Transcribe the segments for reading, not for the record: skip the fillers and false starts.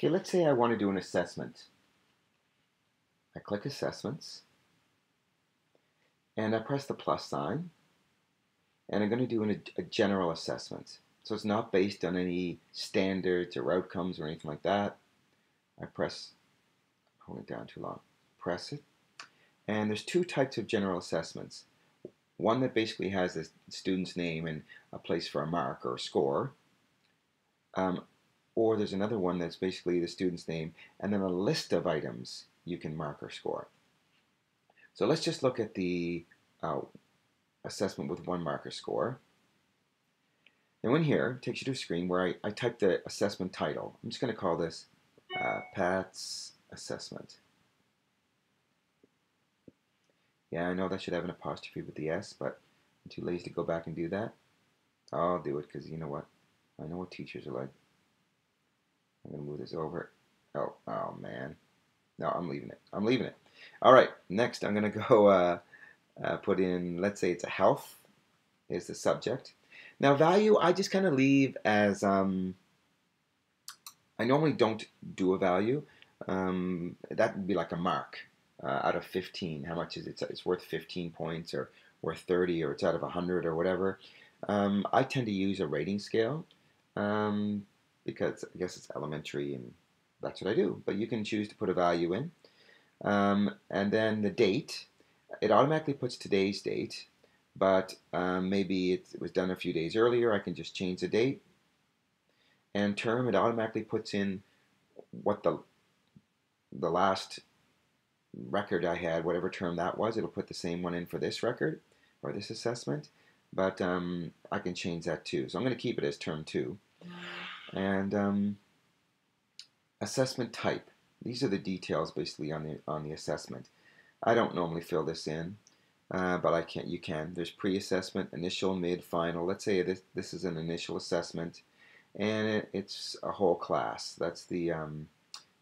Okay, let's say I want to do an assessment. I click Assessments, and I press the plus sign, and I'm going to do a general assessment. So it's not based on any standards or outcomes or anything like that. I press, hold it down too long, press it, and there's two types of general assessments. One that basically has the student's name and a place for a mark or a score, or there's another one that's basically the student's name and then a list of items you can mark or score. So let's just look at the assessment with one marker score. Now in here, it takes you to a screen where I type the assessment title. I'm just going to call this Pat's Assessment. Yeah, I know that should have an apostrophe with the S, but I'm too lazy to go back and do that. I'll do it because you know what? I know what teachers are like. I'm going to move this over. Oh man. No, I'm leaving it. I'm leaving it. All right, next I'm going to go put in, let's say it's a health is the subject. Now value, I just kind of leave as, I normally don't do a value. That would be like a mark out of 15. How much is it? It's worth 15 points or worth 30 or it's out of 100 or whatever. I tend to use a rating scale because I guess it's elementary and that's what I do. But you can choose to put a value in. And then the date, it automatically puts today's date, but maybe it was done a few days earlier. I can just change the date. And term, it automatically puts in what the last record I had, whatever term that was. It'll put the same one in for this record or this assessment, but I can change that too. So I'm going to keep it as term 2. And assessment type. These are the details basically on the assessment. I don't normally fill this in, but I can. You can. There's pre-assessment, initial, mid, final. Let's say this is an initial assessment, and it's a whole class. That's the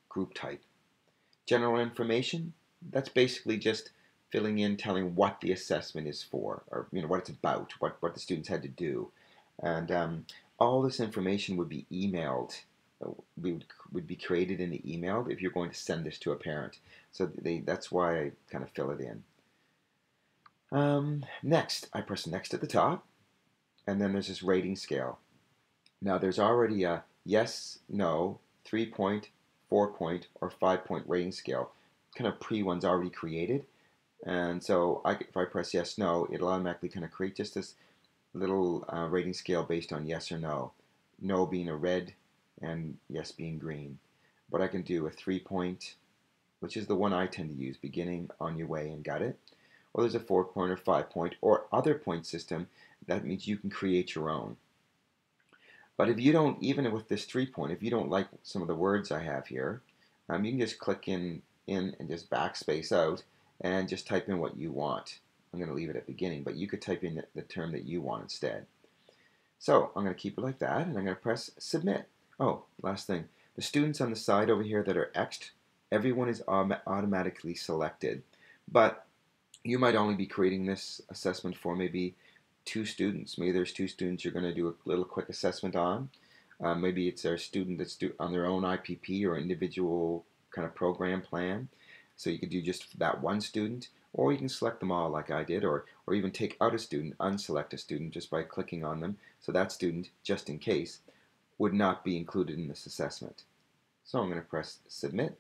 group type. General information. That's basically just filling in, telling what the assessment is for, or what it's about, what the students had to do, and all this information would be emailed. Would be created in the email if you're going to send this to a parent. So that's why I kind of fill it in. Next, I press next at the top, and then there's this rating scale. Now there's already a yes, no, 3-point, 4-point, or 5-point rating scale. Kind of one's already created, and so if I press yes, no, it'll automatically kind of create just this little rating scale based on yes or no. No being a red, and yes being green. But I can do a 3-point, which is the one I tend to use, beginning, on your way, and got it. Or there's a 4-point or 5-point or other point system. That means you can create your own. But if you don't, even with this 3-point, if you don't like some of the words I have here, you can just click in and just backspace out and just type in what you want. I'm going to leave it at beginning, but you could type in the term that you want instead. So I'm going to keep it like that, and I'm going to press submit. Oh, last thing. The students on the side over here that are X'd, everyone is automatically selected. But you might only be creating this assessment for maybe 2 students. Maybe there's 2 students you're going to do a little quick assessment on. Maybe it's a student that's on their own IPP or individual kind of program plan. So you could do just that one student, or you can select them all like I did, or even take out a student, unselect a student just by clicking on them. So that student, just in case, would not be included in this assessment. So I'm going to press submit,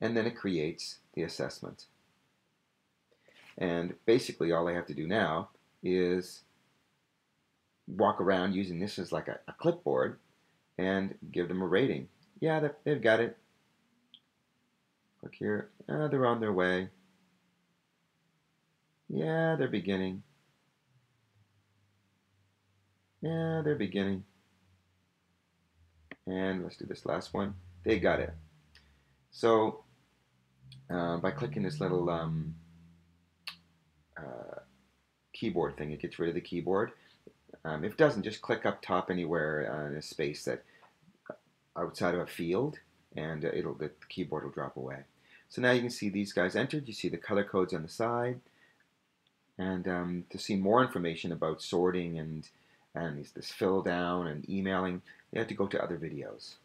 and then it creates the assessment. And basically all I have to do now is walk around using this as like a clipboard and give them a rating. Yeah, they've got it. Click here. They're on their way. Yeah, they're beginning. Yeah, they're beginning. And let's do this last one. They got it. So by clicking this little keyboard thing, it gets rid of the keyboard. If it doesn't, just click up top anywhere in a space that outside of a field, and the keyboard will drop away. So now you can see these guys entered. You see the color codes on the side, and to see more information about sorting and and this fill down and emailing, you have to go to other videos.